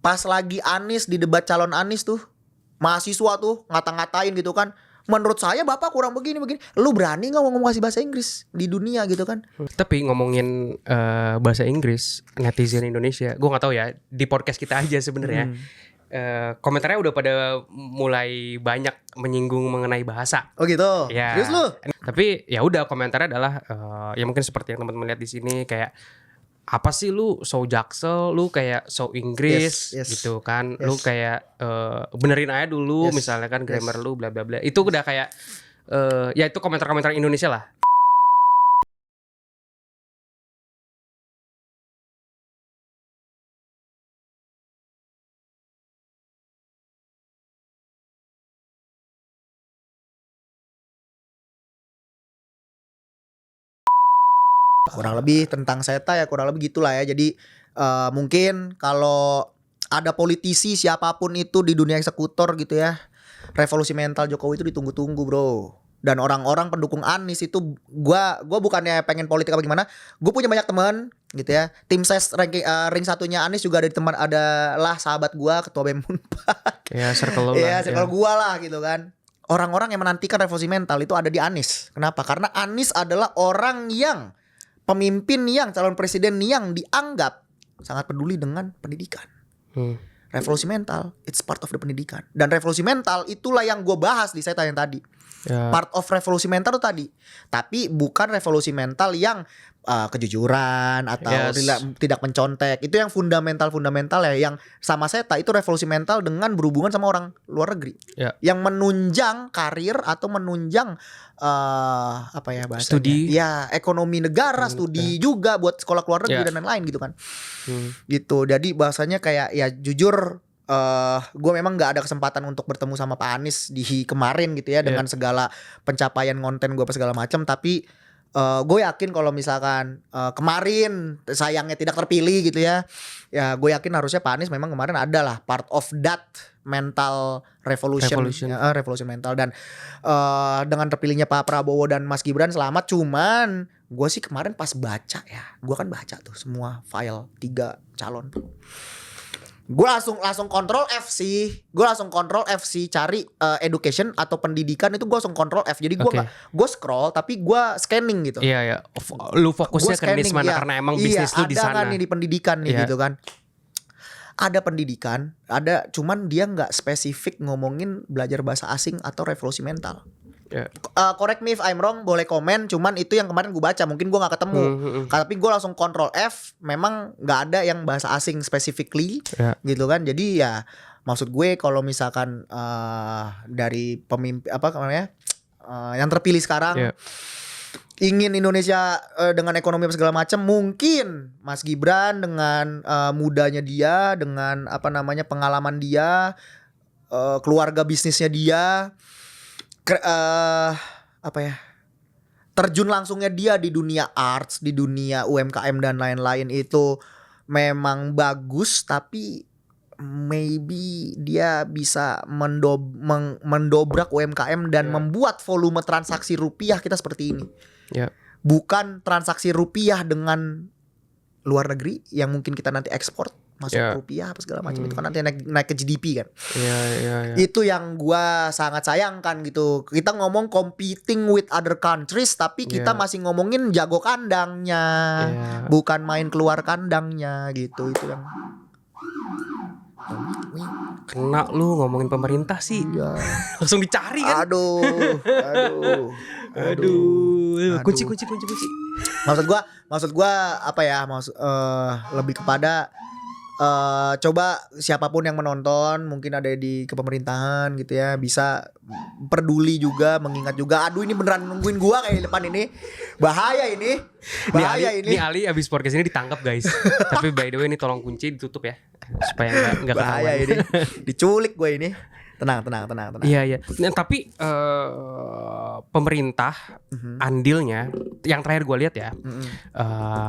Pas lagi Anies di debat calon Anies tuh, mahasiswa tuh ngata-ngatain gitu kan. Menurut saya Bapak kurang begini. Lu berani gak ngomong kasih bahasa Inggris di dunia gitu kan? Tapi ngomongin bahasa Inggris, netizen Indonesia, gue nggak tahu ya, di podcast kita aja sebenarnya. Komentarnya udah pada mulai banyak menyinggung mengenai bahasa. Oh gitu. Ya. Serius lu? Tapi ya udah, komentarnya adalah ya mungkin seperti yang teman-teman lihat di sini, kayak apa sih lu so jaksel, lu kayak so Inggris Yes. gitu kan. Yes. Lu kayak benerin aja dulu, Yes. misalnya kan grammar lu bla bla bla. Itu udah kayak ya itu komentar-komentar Indonesia lah. Kurang lebih tentang Seta ya kurang lebih gitulah ya. Jadi mungkin kalau ada politisi siapapun itu di dunia eksekutor gitu ya, revolusi mental Jokowi itu ditunggu-tunggu bro. Dan orang-orang pendukung Anies itu, gua bukannya pengen politik apa gimana, gue punya banyak teman gitu ya. Tim ses ring satunya Anies juga ada di teman, adalah sahabat gua, ketua BEM Unpad. Ya circle lu Iya, lah. circle gua lah gitu kan. Orang-orang yang menantikan revolusi mental itu ada di Anies. Kenapa? Karena Anies adalah orang yang pemimpin yang calon presiden yang dianggap sangat peduli dengan pendidikan. Revolusi mental, it's part of the pendidikan. Dan revolusi mental itulah yang gue bahas di Seta yang tadi. Ya. Part of revolusi mental itu tadi. Tapi bukan revolusi mental yang kejujuran atau tidak mencontek. Itu yang fundamental ya. Yang sama Seta itu revolusi mental dengan berhubungan sama orang luar negeri. Ya. Yang menunjang karir atau menunjang apa ya bahasanya? Studi. Ya, ekonomi negara, studi juga buat sekolah luar negeri dan lain-lain gitu kan. Gitu. Jadi bahasanya kayak ya jujur gue memang gak ada kesempatan untuk bertemu sama Pak Anies di kemarin gitu ya, dengan segala pencapaian konten gue apa segala macam. Tapi gue yakin kalau misalkan kemarin sayangnya tidak terpilih gitu ya, ya gue yakin harusnya Pak Anies memang kemarin adalah part of that mental revolution. Revolution mental. Dan dengan terpilihnya Pak Prabowo dan Mas Gibran selamat. Cuman gue sih kemarin pas baca ya, gue kan baca tuh semua file 3 calon. Gue langsung kontrol F sih. Gue langsung kontrol F sih, cari education atau pendidikan itu gue langsung kontrol F. Jadi gue scroll tapi gue scanning gitu. Iya. Lu fokusnya ke niche mana, karena emang bisnis lu di sana. Ada kan nih di pendidikan nih gitu kan. Ada pendidikan, ada, cuman dia nggak spesifik ngomongin belajar bahasa asing atau revolusi mental. Correct me if I'm wrong, boleh komen. Cuman itu yang kemarin gue baca, mungkin gue nggak ketemu. Tapi gue langsung kontrol F, memang nggak ada yang bahasa asing specifically gitu kan. Jadi ya maksud gue kalau misalkan dari pemimpin apa namanya yang terpilih sekarang ingin Indonesia dengan ekonomi segala macam, mungkin Mas Gibran dengan mudanya dia, dengan apa namanya pengalaman dia, keluarga bisnisnya dia, apa ya, terjun langsungnya dia di dunia arts, di dunia UMKM dan lain-lain itu memang bagus. Tapi maybe dia bisa mendobrak UMKM dan membuat volume transaksi rupiah kita seperti ini. Bukan transaksi rupiah dengan luar negeri yang mungkin kita nanti ekspor masuk rupiah apa segala macam, itu kan nanti naik ke GDP kan. Itu yang gua sangat sayangkan gitu. Kita ngomong competing with other countries, tapi kita masih ngomongin jago kandangnya, bukan main keluar kandangnya gitu. Itu yang kena lu ngomongin pemerintah sih. Langsung dicari kan. Aduh. Kunci. Maksud gua apa ya? Lebih kepada coba siapapun yang menonton, mungkin ada di kepemerintahan gitu ya, bisa peduli juga, mengingat juga. Aduh, ini beneran nungguin gua kayak depan ini. Bahaya ini. Ini Ali abis podcast ini ditangkap guys. Tapi by the way ini tolong kunci ditutup ya, supaya enggak bahaya ini. Diculik gue ini. Tenang. Iya. Nah, tapi pemerintah andilnya yang terakhir gue lihat ya,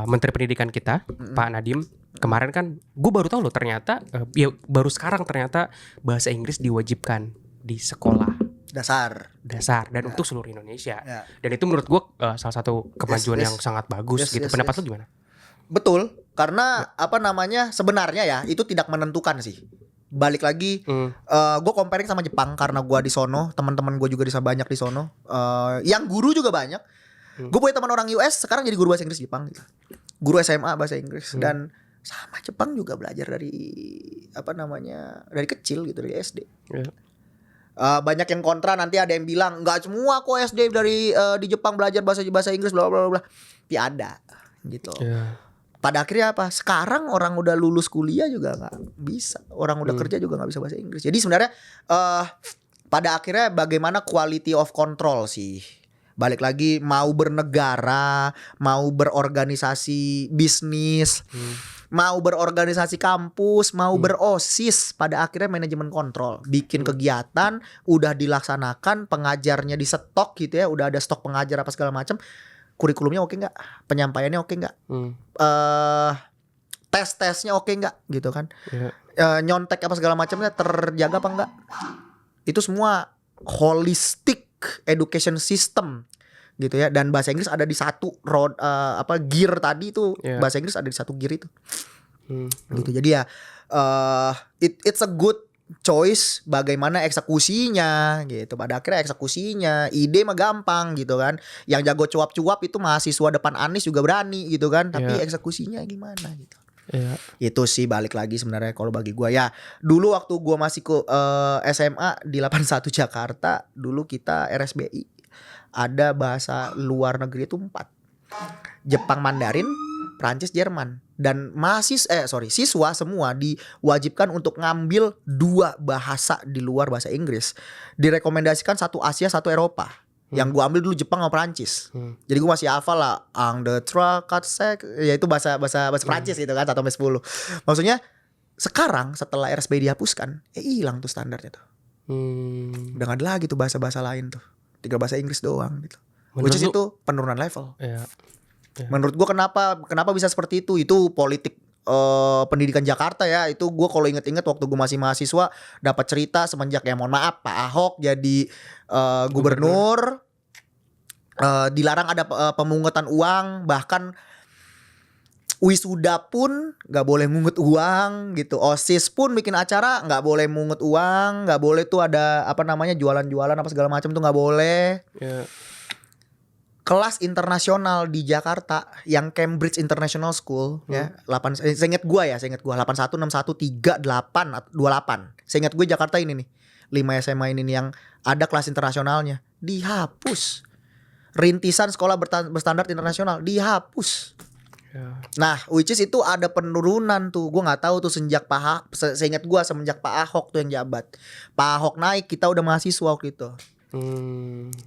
Menteri Pendidikan kita Pak Nadiem kemarin kan, gue baru tahu loh ternyata baru sekarang ternyata bahasa Inggris diwajibkan di sekolah dasar dan untuk seluruh Indonesia. Dan itu menurut gue salah satu kemajuan yang sangat bagus gitu. Pendapat lu gimana? Betul, karena apa namanya sebenarnya ya itu tidak menentukan sih. Balik lagi, gue comparing sama Jepang karena gue di sono, teman-teman gue juga banyak di sono. Yang guru juga banyak. Gue punya teman orang US sekarang jadi guru bahasa Inggris Jepang gitu. Guru SMA bahasa Inggris dan sama Jepang juga belajar dari apa namanya dari kecil gitu, dari SD. Banyak yang kontra, nanti ada yang bilang nggak semua kok SD dari di Jepang belajar bahasa Inggris bla bla bla. Tapi ada gitu. Pada akhirnya apa? Sekarang orang udah lulus kuliah juga nggak bisa, orang udah kerja juga nggak bisa bahasa Inggris. Jadi sebenarnya pada akhirnya bagaimana quality of control sih. Balik lagi, mau bernegara, mau berorganisasi bisnis, mau berorganisasi kampus, mau berosis, pada akhirnya manajemen kontrol. Bikin kegiatan, udah dilaksanakan, pengajarnya di stok gitu ya, udah ada stok pengajar apa segala macam. Kurikulumnya oke nggak? Penyampaiannya oke nggak? Tes-tesnya oke nggak? Gitu kan? Nyontek apa segala macamnya terjaga apa enggak? Itu semua holistic education system gitu ya, dan bahasa Inggris ada di satu gear tadi itu. Bahasa Inggris ada di satu gear itu. Gitu. Jadi ya it's a good choice, bagaimana eksekusinya gitu. Pada akhirnya eksekusinya, ide mah gampang gitu kan. Yang jago cuap-cuap itu mahasiswa depan Anies juga berani gitu kan. Tapi eksekusinya gimana gitu. Itu sih balik lagi sebenarnya kalau bagi gua ya. Dulu waktu gua masih ke SMA di 81 Jakarta, dulu kita RSBI ada bahasa luar negeri itu 4. Jepang Mandarin, Prancis, Jerman. Dan siswa semua diwajibkan untuk ngambil 2 bahasa di luar bahasa Inggris. Direkomendasikan 1 Asia, 1 Eropa. Yang gue ambil dulu Jepang sama Prancis. Jadi gue masih hafal lah ang de tra kat sek, ya itu bahasa Prancis gitu kan 1-10. Maksudnya sekarang setelah RSBI dihapuskan, hilang tuh standarnya tuh. Udah gak ada lagi tuh bahasa-bahasa lain tuh. 3 bahasa Inggris doang gitu. Which is itu penurunan level. Menurut gue kenapa bisa seperti itu? Itu politik pendidikan Jakarta ya. Itu gue kalau inget-inget waktu gue masih mahasiswa dapat cerita semenjak ya mohon maaf Pak Ahok jadi gubernur, dilarang ada pemungutan uang, bahkan wisuda pun nggak boleh mungut uang gitu. OSIS pun bikin acara nggak boleh mungut uang, nggak boleh tuh ada apa namanya jualan-jualan apa segala macam tuh nggak boleh. Kelas internasional di Jakarta yang Cambridge International School ya, seingat gue 81 61 38 28. Seingat gue Jakarta ini nih 5 SMA ini nih yang ada kelas internasionalnya dihapus. Rintisan sekolah berstandar internasional dihapus. Nah, which is itu ada penurunan tuh. Gue nggak tahu tuh sejak seingat gue semenjak Pak Ahok tuh yang jabat. Pak Ahok naik, kita udah mahasiswa waktu itu.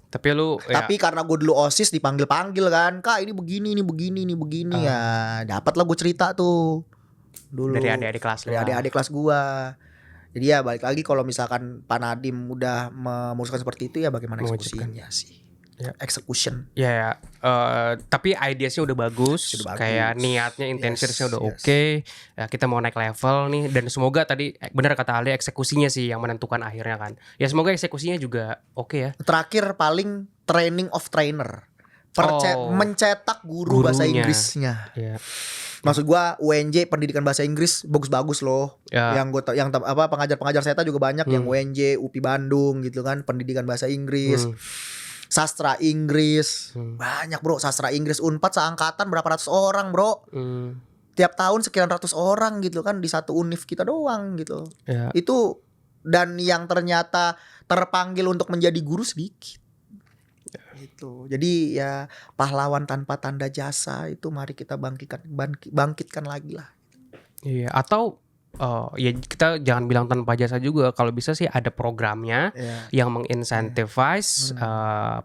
Tapi karena gue dulu OSIS dipanggil-panggil kan, Kak ini begini. Ya dapat lah gue cerita tuh dulu dari adik-adik kelas lu. Dari adik-adik kelas gue. Jadi ya balik lagi kalau misalkan Pak Nadiem udah memutuskan seperti itu ya bagaimana eksekusinya sih. Execution. Tapi ideasnya udah bagus, kayak niatnya, intensinya udah oke. Ya, kita mau naik level nih, dan semoga tadi benar kata Ali, eksekusinya sih yang menentukan akhirnya kan. Ya semoga eksekusinya juga oke ya. Terakhir paling training of trainer, mencetak guru bahasa Inggrisnya. Maksud gua UNJ pendidikan bahasa Inggris bagus-bagus loh. Yang pengajar-pengajar saya juga banyak yang UNJ, UPI Bandung gitu kan, pendidikan bahasa Inggris. Sastra Inggris banyak bro, sastra Inggris Unpad seangkatan berapa ratus orang bro. Tiap tahun sekian ratus orang gitu kan di satu univ kita doang gitu. Itu, dan yang ternyata terpanggil untuk menjadi guru sedikit gitu. Jadi ya pahlawan tanpa tanda jasa itu mari kita bangkitkan lagi lah. Iya, atau ya kita jangan bilang tanpa jasa juga. Kalau bisa sih ada programnya yang mengincentivize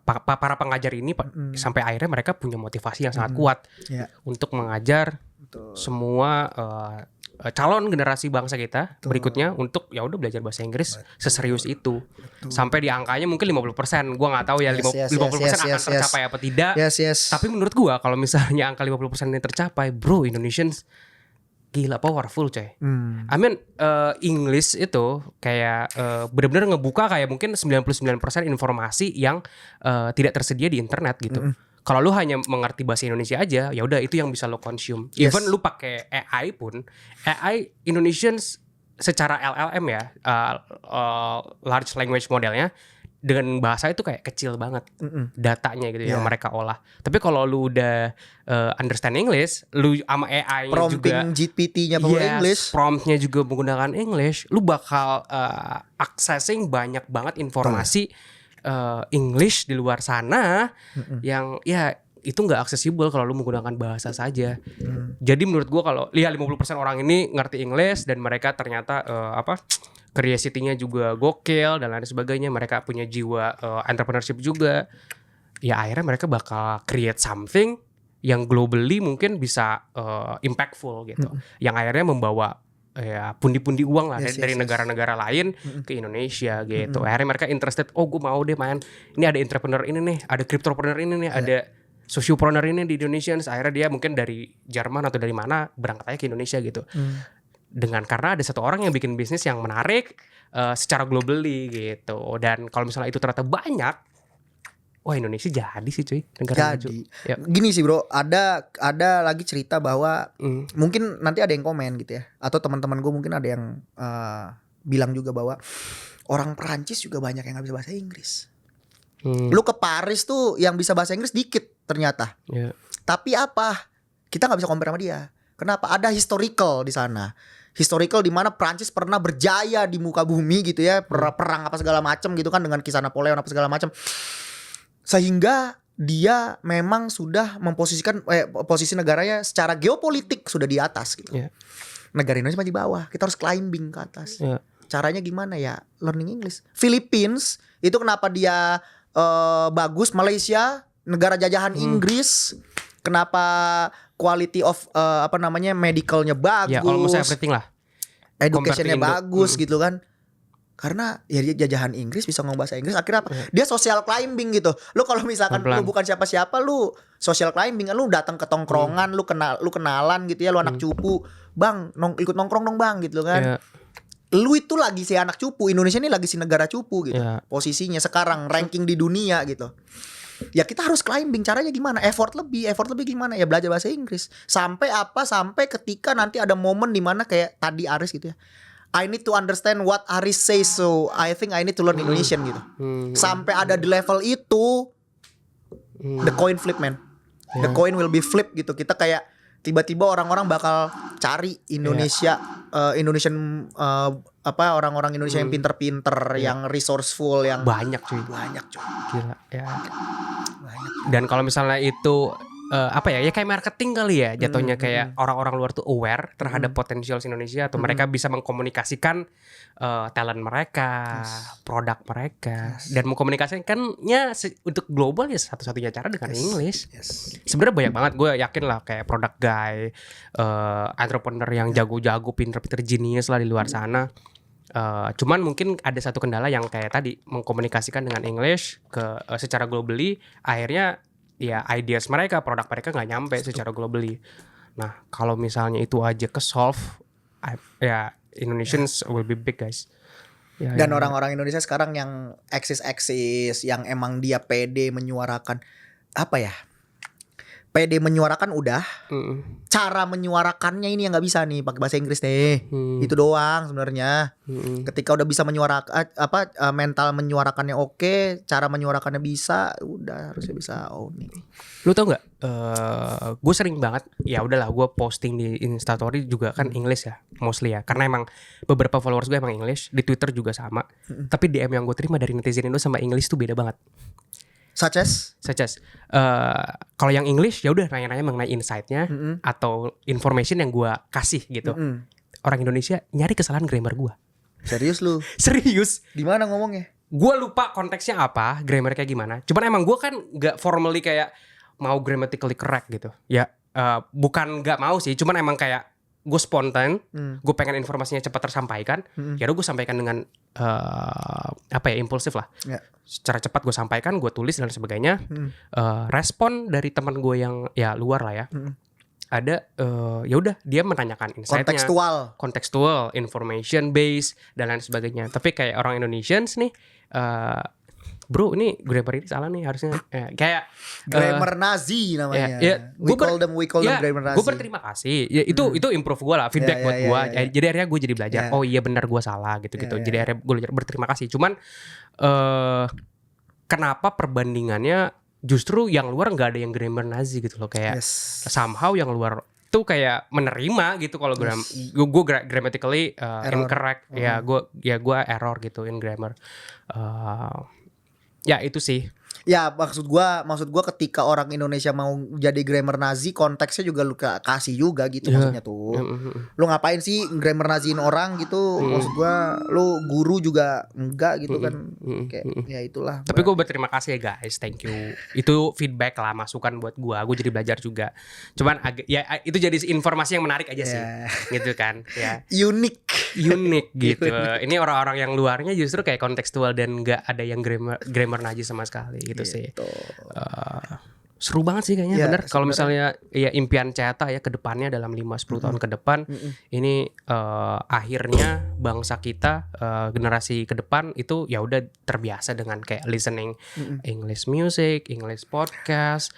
para pengajar ini sampai akhirnya mereka punya motivasi yang sangat kuat untuk mengajar semua calon generasi bangsa kita berikutnya untuk ya udah belajar bahasa Inggris seserius itu. Sampai di angkanya mungkin 50%. Gua nggak tahu ya 50% akan tercapai apa tidak. Tapi menurut gua kalau misalnya angka 50% ini tercapai, bro, Indonesians gila powerful coy. I mean English itu kayak benar-benar ngebuka kayak mungkin 99% informasi yang tidak tersedia di internet gitu. Kalau lu hanya mengerti bahasa Indonesia aja, ya udah itu yang bisa lo consume. Yes. Even lu pakai AI pun, AI Indonesians secara LLM ya, large language modelnya dengan bahasa itu kayak kecil banget datanya gitu yang mereka olah. Tapi kalau lu udah understand English, lu sama AI juga prompting GPT-nya pakai English, promptnya juga menggunakan English, lu bakal accessing banyak banget informasi English di luar sana yang ya itu nggak aksesibel kalau lu menggunakan bahasa saja. Jadi menurut gua kalau 50% orang ini ngerti English dan mereka ternyata curiosity-nya juga gokil dan lain sebagainya, mereka punya jiwa entrepreneurship juga. Ya akhirnya mereka bakal create something yang globally mungkin bisa impactful gitu. Yang akhirnya membawa ya pundi-pundi uang lah dari negara-negara lain ke Indonesia gitu. Akhirnya mereka interested, gue mau deh main. Ini ada entrepreneur ini nih, ada cryptopreneur ini nih, ada sociopreneur ini di Indonesia. Akhirnya dia mungkin dari Jerman atau dari mana berangkat aja ke Indonesia gitu. Karena ada satu orang yang bikin bisnis yang menarik secara globally gitu. Dan kalau misalnya itu ternyata banyak, wah Indonesia jadi sih cuy, negara maju. Yep. Gini sih bro, ada lagi cerita bahwa mungkin nanti ada yang komen gitu ya, atau teman-teman gue mungkin ada yang bilang juga bahwa orang Perancis juga banyak yang nggak bisa bahasa Inggris. Lu ke Paris tuh yang bisa bahasa Inggris dikit ternyata. Tapi apa? Kita nggak bisa compare sama dia. Kenapa? Ada historical di sana. Historical di mana Prancis pernah berjaya di muka bumi gitu ya, perang apa segala macam gitu kan dengan kisah Napoleon apa segala macam. Sehingga dia memang sudah memposisikan posisi negaranya secara geopolitik sudah di atas gitu. Negara Indonesia masih di bawah. Kita harus climbing ke atas. Caranya gimana ya? Learning English. Philippines itu kenapa dia bagus? Malaysia negara jajahan Inggris. Kenapa quality of medicalnya bagus? Ya almost everything lah. Educationnya bagus gitu kan. Karena ya dia jajahan Inggris, bisa ngomong bahasa Inggris. Akhirnya apa? Dia social climbing gitu. Lu kalau misalkan lu bukan siapa-siapa, lu social climbing, lu datang ke tongkrongan, lu kenalan gitu ya, lu anak cupu, bang, ikut nongkrong dong bang gitu kan. Lu itu lagi si anak cupu, Indonesia ini lagi si negara cupu gitu. Posisinya sekarang ranking di dunia gitu. Ya kita harus climbing, caranya gimana? Effort lebih gimana? Ya belajar bahasa Inggris. Sampai ketika nanti ada momen dimana kayak tadi Aris gitu ya, I need to understand what Aris says, so I think I need to learn Indonesian gitu. Sampai ada di level itu, the coin flip man. The coin will be flip gitu. Kita kayak tiba-tiba orang-orang bakal cari Indonesia, Indonesian orang-orang Indonesia yang pinter-pinter, yang resourceful, yang banyak cuy. Gila ya. Banyak. Dan kalau misalnya itu ya kayak marketing kali ya jatuhnya, kayak orang-orang luar tuh aware terhadap potensial Indonesia atau mereka bisa mengkomunikasikan talent mereka, produk mereka, dan mengkomunikasikannya untuk global ya satu-satunya cara dengan English. Sebenarnya banyak banget, gue yakin lah kayak product guy, entrepreneur yang jago-jago, pinter-pinter genius lah di luar sana. Cuman mungkin ada satu kendala yang kayak tadi, mengkomunikasikan dengan English secara globally, akhirnya ya ideas mereka, produk mereka nggak nyampe secara globally. Nah kalau misalnya itu aja ke solve, ya Indonesians will be big guys. Dan orang-orang Indonesia sekarang yang eksis, yang emang dia pede menyuarakan pede menyuarakan udah, cara menyuarakannya ini yang nggak bisa nih pakai bahasa Inggris deh. Itu doang sebenarnya. Ketika udah bisa menyuarakan mental menyuarakannya oke, cara menyuarakannya bisa, udah harusnya bisa nih. Lu tau nggak? Gue sering banget, ya udahlah gue posting di Instastory juga kan English ya, mostly ya, karena emang beberapa followers gue emang English, di Twitter juga sama. Tapi DM yang gue terima dari netizen Indo sama English tuh beda banget. Such as kalau yang English ya udah nanya-nanya mengenai insight-nya atau information yang gue kasih gitu. Orang Indonesia nyari kesalahan grammar gue. Serius lu? Serius. Di mana ngomongnya? Gue lupa konteksnya apa, grammar kayak gimana. Cuman emang gue kan gak formally kayak mau grammatically correct gitu. Ya bukan gak mau sih, cuman emang kayak gue spontan, gue pengen informasinya cepat tersampaikan. Ya udah gue sampaikan dengan impulsif lah. Secara cepat gue sampaikan, gue tulis dan sebagainya. Respon dari teman gue yang ya luar lah ya, ada ya udah dia menanyakan insight-nya, kontekstual, information based dan lain sebagainya. Tapi kayak orang Indonesians nih, bro ini grammar ini salah nih harusnya kayak grammar Nazi namanya. we call them grammar Nazi. Gue berterima kasih. Ya itu improve gue lah, feedback buat gue. Jadi akhirnya gue jadi belajar. Oh iya benar gue salah gitu-gitu. Jadi akhirnya gue berterima kasih. Cuman kenapa perbandingannya justru yang luar nggak ada yang grammar Nazi gitu loh, kayak somehow yang luar tuh kayak menerima gitu kalau gue grammatically incorrect. Ya gue error gitu in grammar. Ya itu sih. Ya maksud gua ketika orang Indonesia mau jadi grammar Nazi, konteksnya juga lu kasih juga gitu maksudnya tuh. Lu ngapain sih grammar Naziin orang gitu? Maksud gua lu guru juga enggak gitu kan. Kayak ya itulah. Tapi gue berterima kasih ya guys, thank you. Itu feedback lah, masukan buat gue jadi belajar juga. Cuman ya itu jadi informasi yang menarik aja sih. Gitu kan. Ya. Unik gitu. Ini orang-orang yang luarnya justru kayak kontekstual dan enggak ada yang grammar Nazi sama sekali gitu sih. Seru banget sih kayaknya, bener. Kalau misalnya ya impian Ceta ya ke depannya dalam 5-10 tahun ke depan, ini akhirnya bangsa kita generasi ke depan itu ya udah terbiasa dengan kayak listening English music, English podcast.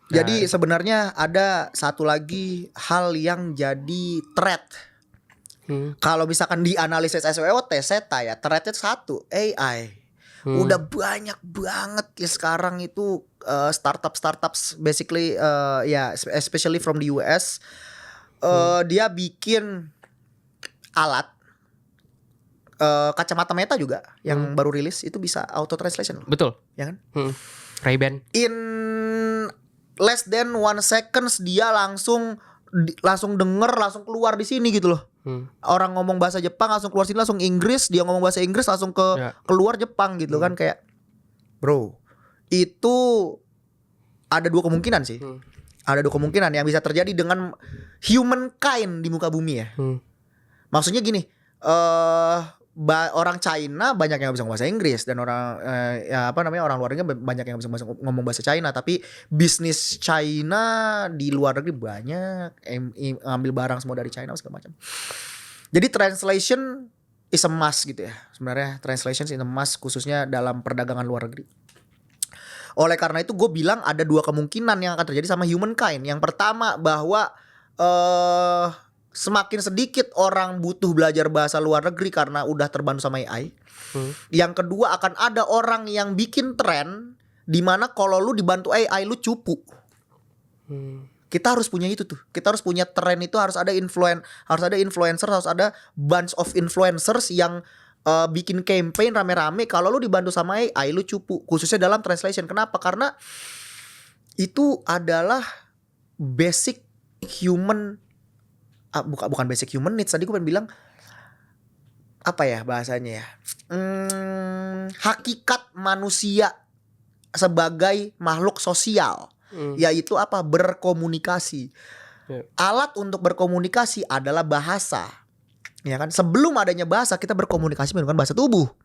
Jadi sebenarnya ada satu lagi hal yang jadi threat. Kalau misalkan dianalisis SWOT Ceta ya, threatnya satu, AI. Udah banyak banget ya sekarang itu startups basically especially from the US, dia bikin alat kacamata Meta juga yang baru rilis itu bisa auto translation. Betul. Ya kan? Ray-Ban. In less than 1 seconds dia langsung denger, langsung keluar di sini gitu loh. Orang ngomong bahasa Jepang langsung keluar sini, langsung Inggris, dia ngomong bahasa Inggris langsung keluar Jepang gitu kan. Kayak bro, itu ada 2 kemungkinan sih. Ada 2 kemungkinan yang bisa terjadi dengan humankind di muka bumi ya. Maksudnya gini, orang China banyak yang bisa ngomong bahasa Inggris dan orang orang luar negeri banyak yang bisa ngomong bahasa China, tapi bisnis China di luar negeri banyak ambil barang semua dari China segala macam. Jadi translation is a must gitu ya. Sebenarnya translation is a must khususnya dalam perdagangan luar negeri. Oleh karena itu gue bilang ada 2 kemungkinan yang akan terjadi sama humankind. Yang pertama bahwa semakin sedikit orang butuh belajar bahasa luar negeri karena udah terbantu sama AI. Yang kedua akan ada orang yang bikin tren di mana kalau lu dibantu AI lu cupu. Kita harus punya itu tuh. Kita harus punya tren itu, harus ada influencer, harus ada bunch of influencers yang bikin campaign rame-rame kalau lu dibantu sama AI lu cupu, khususnya dalam translation. Kenapa? Karena itu adalah basic human bukan basic human needs. Tadi gue pengen bilang apa ya bahasanya ya, hakikat manusia sebagai makhluk sosial, yaitu apa? Berkomunikasi. Alat untuk berkomunikasi adalah bahasa, ya kan? Sebelum adanya bahasa kita berkomunikasi menggunakan bahasa tubuh,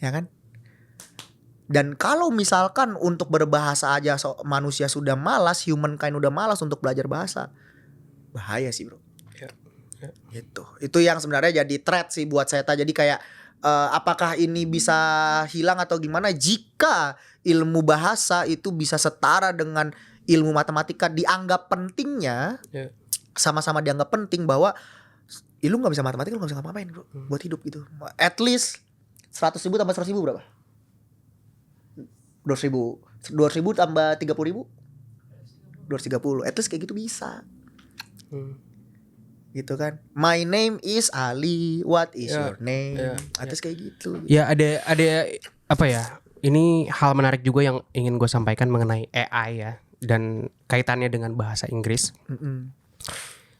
ya kan? Dan kalau misalkan untuk berbahasa aja manusia sudah malas, humankind udah malas untuk belajar bahasa, bahaya sih bro. Gitu. Itu yang sebenarnya jadi threat sih buat Ceta. Jadi kayak apakah ini bisa hilang atau gimana jika ilmu bahasa itu bisa setara dengan ilmu matematika? Dianggap pentingnya, sama-sama dianggap penting bahwa lu gak bisa matematika, lu gak bisa ngapa-ngapain bro, buat hidup gitu. At least 100.000 tambah 100.000 berapa? 200.000 tambah 30.000 230. At least kayak gitu bisa. Gitu kan. My name is Ali, what is your name? Atas kayak gitu. Ya ada apa ya? Ini hal menarik juga yang ingin gue sampaikan mengenai AI ya, dan kaitannya dengan bahasa Inggris.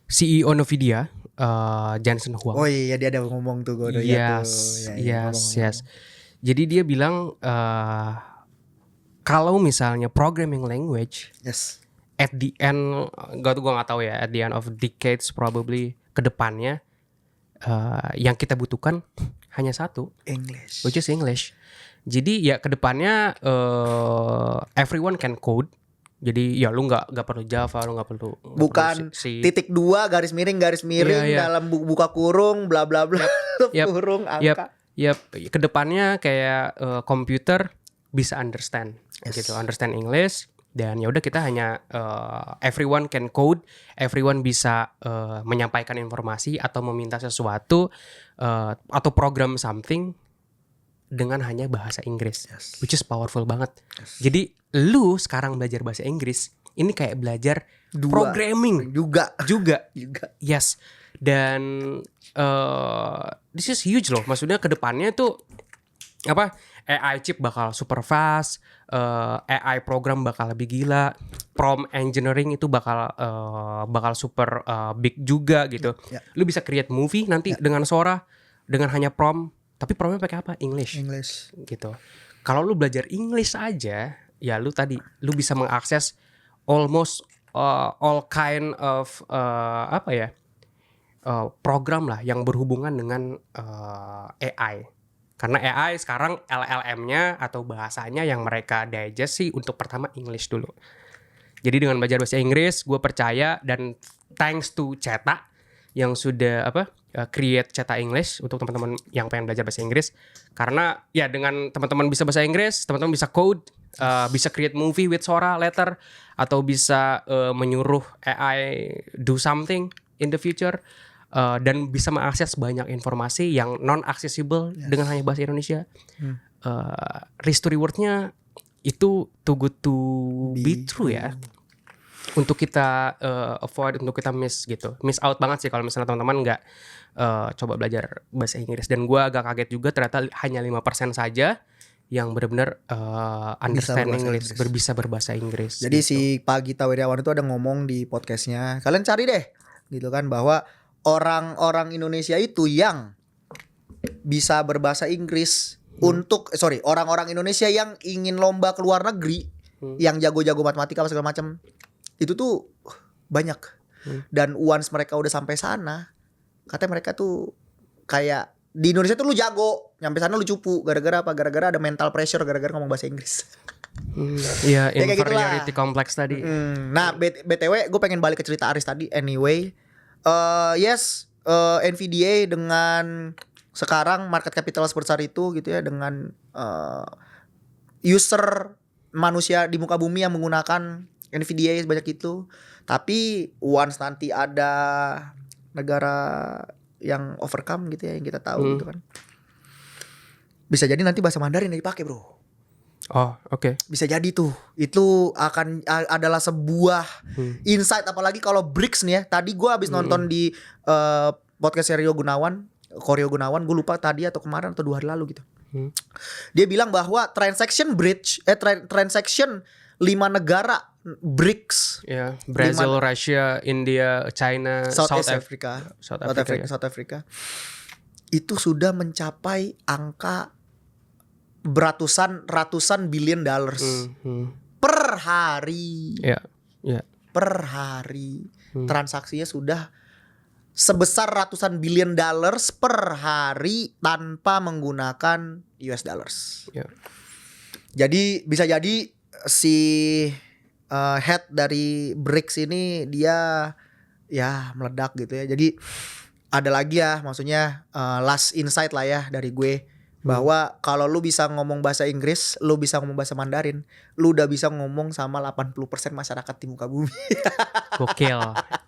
CEO Nvidia, Jensen Huang. Oh iya, dia ada ngomong tuh gue. Yes. Jadi dia bilang kalau misalnya programming language, at the end, gue gak tahu ya, at the end of decades probably kedepannya yang kita butuhkan hanya satu, English, which is English. Jadi ya kedepannya everyone can code. Jadi ya lu nggak perlu Java, lu nggak perlu bukan titik 2 garis miring dalam buka kurung bla bla bla kurung angka. Kedepannya kayak komputer bisa understand Yes. gitu, understand English. Dan ya udah kita hanya everyone can code, everyone bisa menyampaikan informasi atau meminta sesuatu atau program something dengan hanya bahasa Inggris, Yes. which is powerful banget. Yes. Jadi lu sekarang belajar bahasa Inggris ini kayak belajar Dua. programming juga. juga. Yes. Dan this is huge loh. Maksudnya kedepannya tuh apa? AI chip bakal super fast, AI program bakal lebih gila, prompt engineering itu bakal super big juga gitu. Ya. Lu bisa create movie nanti dengan Sora dengan hanya prompt, tapi promptnya pakai apa? English gitu. Kalau lu belajar English aja, ya lu bisa mengakses almost all kind of program lah yang berhubungan dengan AI. Karena AI sekarang LLM-nya atau bahasanya yang mereka digest sih untuk pertama English dulu. Jadi dengan belajar bahasa Inggris, gue percaya dan thanks to Cetak yang sudah create Cetak English untuk teman-teman yang pengen belajar bahasa Inggris. Karena ya dengan teman-teman bisa bahasa Inggris, teman-teman bisa code, bisa create movie with Sora later, atau bisa menyuruh AI do something in the future. Dan bisa mengakses banyak informasi yang non-accessible dengan hanya bahasa Indonesia. Risk to reward-nya itu too good to be true ya. Untuk kita avoid, untuk kita miss out banget sih kalau misalnya teman-teman nggak coba belajar bahasa Inggris. Dan gue agak kaget juga ternyata hanya 5% saja yang benar-benar understand English, bisa berbahasa Inggris. Jadi gitu. si Pak Gita Wirjawan itu ada ngomong di podcastnya, kalian cari deh gitu kan, bahwa orang-orang Indonesia itu yang bisa berbahasa Inggris orang-orang Indonesia yang ingin lomba ke luar negeri, yang jago-jago matematika apa segala macam, itu tuh banyak. Dan once mereka udah sampai sana, katanya mereka tuh kayak di Indonesia tuh lu jago, nyampe sana lu cupu, gara-gara apa? Gara-gara ada mental pressure, gara-gara ngomong bahasa Inggris. Iya, Ya, kayak inferiority complex tadi. Nah, BTW gue pengen balik ke cerita Aris tadi. Anyway, NVDA dengan sekarang market capital sebesar itu gitu ya, dengan user manusia di muka bumi yang menggunakan NVDA sebanyak itu. Tapi once nanti ada negara yang overcome gitu ya, yang kita tahu gitu kan, bisa jadi nanti bahasa Mandarin yang dipakai, bro. Oh, oke. Bisa jadi tuh. Itu akan adalah sebuah insight, apalagi kalau BRICS nih ya. Tadi gue habis nonton di podcast Koryo Gunawan, gue lupa tadi atau kemarin atau 2 hari lalu gitu. Dia bilang bahwa transaction 5 negara BRICS, ya, Brazil, Russia, India, China, South Africa, Africa. Itu sudah mencapai angka ratusan billion dollars per hari. Per hari. Transaksinya sudah sebesar ratusan billion dollars per hari tanpa menggunakan US dollars. Jadi bisa jadi si head dari BRICS ini dia ya meledak gitu ya. Jadi ada lagi ya, maksudnya last insight lah ya dari gue, bahwa kalau lu bisa ngomong bahasa Inggris, lu bisa ngomong bahasa Mandarin, lu udah bisa ngomong sama 80% masyarakat di muka bumi. Gokil,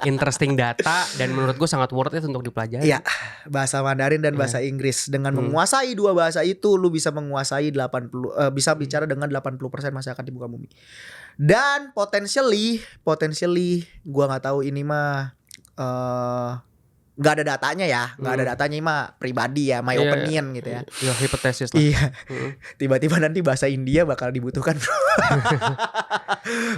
interesting data, dan menurut gue sangat worth it untuk dipelajari. Iya, bahasa Mandarin dan bahasa Inggris. Dengan menguasai 2 bahasa itu, lu bisa menguasai bisa bicara dengan 80% masyarakat di muka bumi. Dan potentially gua nggak tahu ini mah nggak ada datanya ya, nggak ada datanya mah pribadi ya, my opinion gitu ya. Ya, hipotesis lah. Iya. Tiba-tiba nanti bahasa India bakal dibutuhkan, bro.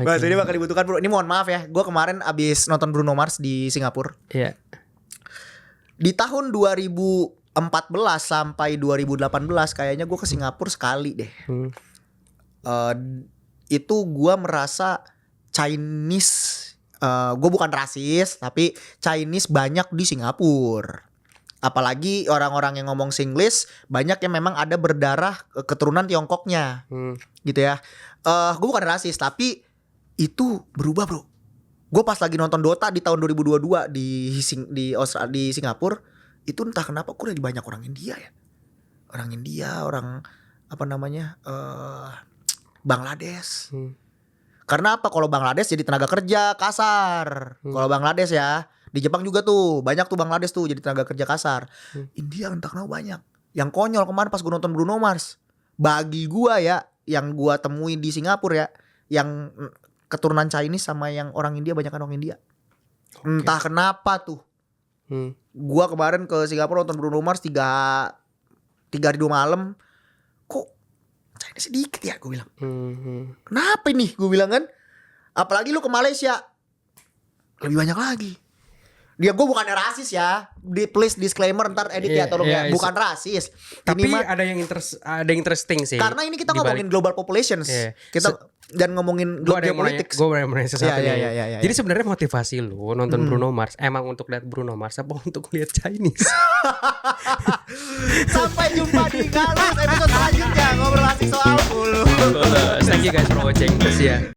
Bahasa ini bakal dibutuhkan, bro. Ini mohon maaf ya, gue kemarin abis nonton Bruno Mars di Singapura. Iya. Di tahun 2014 sampai 2018 kayaknya gue ke Singapura sekali deh. Itu gue merasa Chinese, gue bukan rasis, tapi Chinese banyak di Singapura. Apalagi orang-orang yang ngomong Singlish banyak yang memang ada berdarah keturunan Tiongkoknya, gitu ya. Gue bukan rasis, tapi itu berubah, bro. Gue pas lagi nonton Dota di tahun 2022 di Singapura, itu entah kenapa kok lagi banyak orang India ya. Orang India, orang apa namanya, Bangladesh. Hmm. Karena apa? Kalau Bangladesh jadi tenaga kerja kasar. Kalau Bangladesh ya, di Jepang juga tuh banyak tuh Bangladesh tuh jadi tenaga kerja kasar. India entah kenapa banyak. Yang konyol kemarin pas gue nonton Bruno Mars, bagi gua ya, yang gua temuin di Singapura ya, yang keturunan Chinese sama yang orang India, banyak orang India. Entah kenapa tuh. Gua kemarin ke Singapura nonton Bruno Mars 3 hari 2 malam. Kok Chinese sedikit ya, gue bilang. Kenapa ini? Gue bilang kan. Apalagi lu ke Malaysia, lebih banyak lagi. Dia, gue bukannya rasis ya. Please disclaimer, ntar edit ya tolong ya. Bukan rasis. Tapi ini ada yang interesting sih. karena ini kita ngomongin global populations. Kita dan ngomongin global politics. Gue mau nanya sesuatu nih. Ya. Jadi sebenarnya motivasi lu nonton Bruno Mars emang untuk lihat Bruno Mars apa untuk lihat Chinese? Sampai jumpa di Galus episode selanjutnya, ngobrol asik soal bulu. Thank you guys for watching. See ya.